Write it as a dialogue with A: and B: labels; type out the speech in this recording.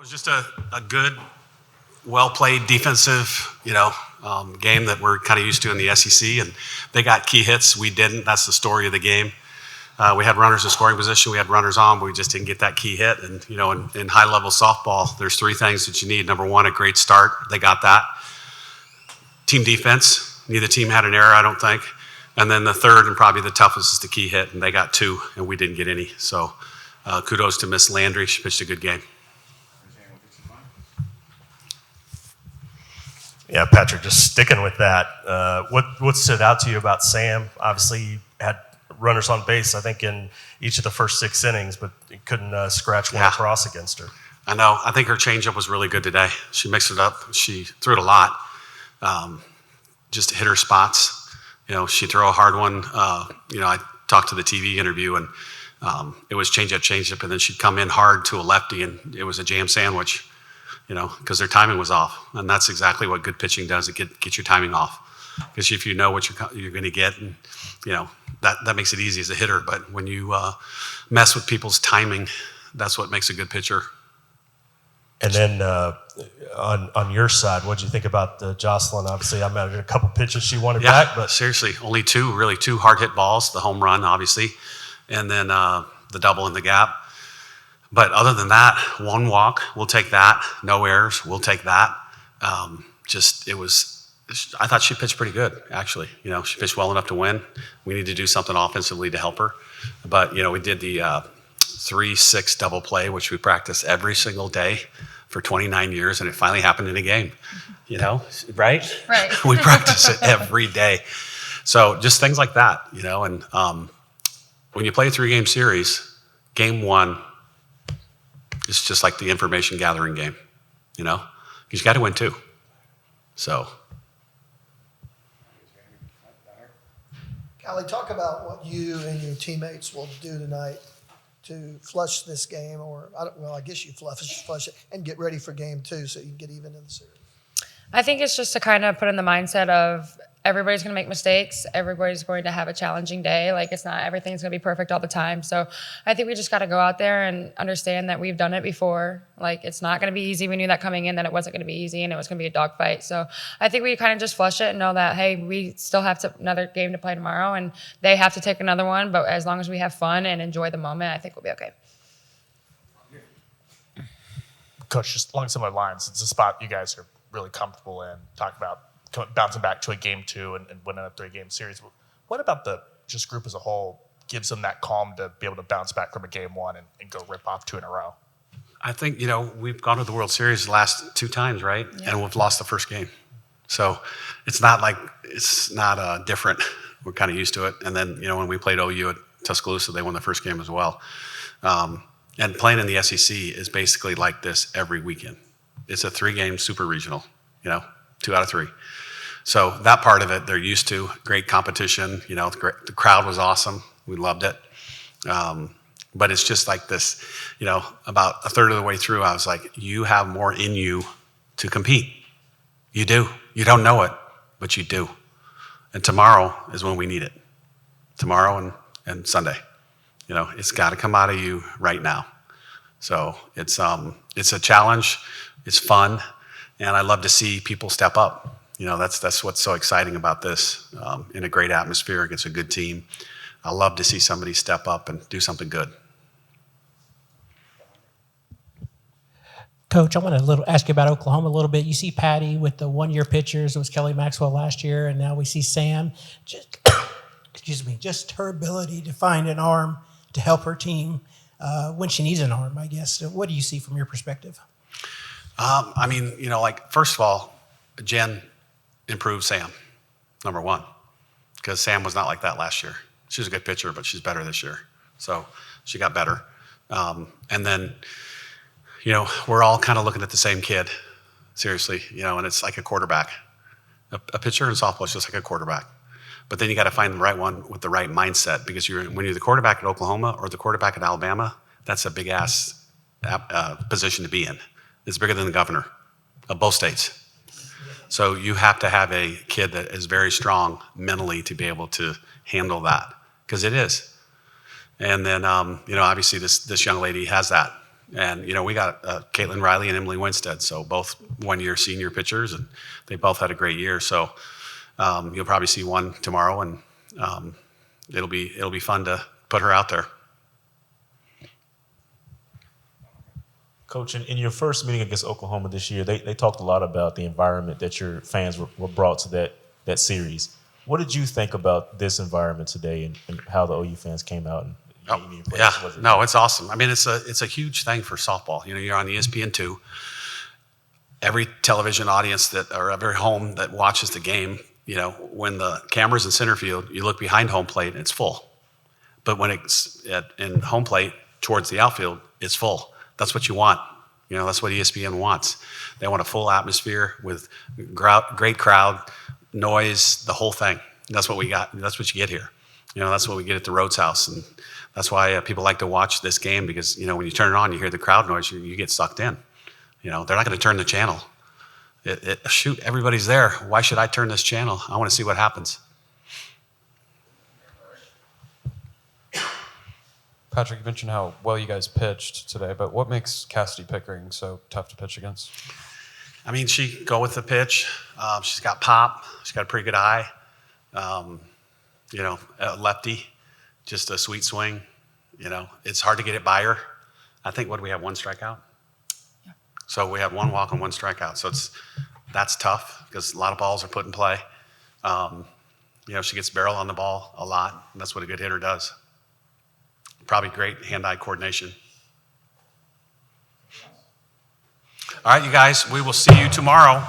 A: was just a good, well-played defensive, game that we're kind of used to in the SEC, and they got key hits. We didn't. That's the story of the game. We had runners in scoring position. We had runners on, but we just didn't get that key hit. And, in high-level softball, there's three things that you need. Number one, a great start. They got that. Team defense. Neither team had an error, I don't think. And then the third and probably the toughest is the key hit, and they got two, and we didn't get any. So kudos to Miss Landry. She pitched a good game.
B: Yeah, Patrick, just sticking with that. What stood out to you about Sam? Obviously, you had runners on base, I think, in each of the first 6 innings, but you couldn't scratch one across against her.
A: I know. I think her changeup was really good today. She mixed it up. She threw it a lot. Just hit her spots. She threw a hard one. I talked to the TV interview, and it was changeup, and then she'd come in hard to a lefty, and it was a jam sandwich. Because their timing was off. And that's exactly what good pitching does. It gets your timing off. Because if you know what you're going to get, and, that makes it easy as a hitter. But when you mess with people's timing, that's what makes a good pitcher.
B: And then on your side, what did you think about Jocelyn? Obviously, I'm at a couple pitches she wanted back. But
A: seriously, only two hard hit balls. The home run, obviously, and then the double in the gap. But other than that, one walk, we'll take that. No errors, we'll take that. I thought she pitched pretty good, actually. She pitched well enough to win. We need to do something offensively to help her. But, we did the 3-6 double play, which we practice every single day for 29 years, and it finally happened in a game. Right?
C: Right.
A: We practice it every day. So just things like that, and when you play a 3-game series, game one, it's just like the information gathering game, because you got to win too. So.
D: Callie, talk about what you and your teammates will do tonight to flush this game, I guess you flush it and get ready for game 2 so you can get even in the series.
C: I think it's just to kind of put in the mindset of everybody's going to make mistakes. Everybody's going to have a challenging day. It's not everything's going to be perfect all the time. So I think we just got to go out there and understand that we've done it before. It's not going to be easy. We knew that coming in that it wasn't going to be easy and it was going to be a dogfight. So I think we kind of just flush it and know that, hey, we still have another game to play tomorrow and they have to take another one. But as long as we have fun and enjoy the moment, I think we'll be okay.
E: Coach, just along similar lines, it's a spot you guys are really comfortable in. Talk about bouncing back to a game 2 and winning a 3-game series. What about the just group as a whole gives them that calm to be able to bounce back from a game 1 and go rip off 2 in a row?
A: I think, we've gone to the World Series the last 2 times, right? Yeah. And we've lost the first game. So it's not different. We're kind of used to it. And then, when we played OU at Tuscaloosa, they won the first game as well. And playing in the SEC is basically like this every weekend. It's a 3-game super regional, 2 out of 3. So that part of it, they're used to. Great competition. The crowd was awesome. We loved it. But it's just like this, about a third of the way through, I was like, you have more in you to compete. You do. You don't know it, but you do. And tomorrow is when we need it. Tomorrow and Sunday. It's got to come out of you right now. So it's a challenge. It's fun. And I love to see people step up. That's what's so exciting about this. In a great atmosphere against a good team, I love to see somebody step up and do something good.
F: Coach, I want to ask you about Oklahoma a little bit. You see Patty with the 1-year pitchers. It was Kelly Maxwell last year, and now we see Sam. Just her ability to find an arm to help her team when she needs an arm, I guess. So what do you see from your perspective? First of all, Jen improved Sam, number one, because Sam was not like that last year. She was a good pitcher, but she's better this year. So she got better. And then, we're all kind of looking at the same kid, seriously, and it's like a quarterback. A pitcher in softball is just like a quarterback. But then you got to find the right one with the right mindset, because when you're the quarterback at Oklahoma or the quarterback at Alabama, that's a big-ass position to be in. It's bigger than the governor of both states. So you have to have a kid that is very strong mentally to be able to handle that, because it is. And then, obviously this young lady has that.
A: And, we got Caitlin Riley and Emily Winstead, so both one-year senior pitchers, and they both had a great year. So you'll probably see one tomorrow, and it'll be fun to put her out there.
G: Coach, in your first meeting against Oklahoma this year, they talked a lot about the environment that your fans were brought to that series. What did you think about this environment today and how the OU fans came out and meeting your players?
A: Yeah, no, it's awesome. I mean, it's a huge thing for softball. You're on ESPN2. Every television audience or every home that watches the game, when the camera's in center field, you look behind home plate and it's full. But when it's in home plate towards the outfield, it's full. That's what you want. That's what ESPN wants. They want a full atmosphere with great crowd, noise, the whole thing. That's what we got. That's what you get here. That's what we get at the Rhodes House. And that's why people like to watch this game because, when you turn it on, you hear the crowd noise, you get sucked in. They're not going to turn the channel. Shoot, everybody's there. Why should I turn this channel? I want to see what happens.
H: Patrick, you mentioned how well you guys pitched today, but what makes Cassidy Pickering so tough to pitch against?
A: I mean, she go with the pitch. She's got pop. She's got a pretty good eye. A lefty, just a sweet swing. It's hard to get it by her. I think, what do we have, one strikeout? Yeah. So we have one walk and one strikeout. So that's tough because a lot of balls are put in play. She gets barrel on the ball a lot. And that's what a good hitter does. Probably great hand-eye coordination. All right, you guys, we will see you tomorrow.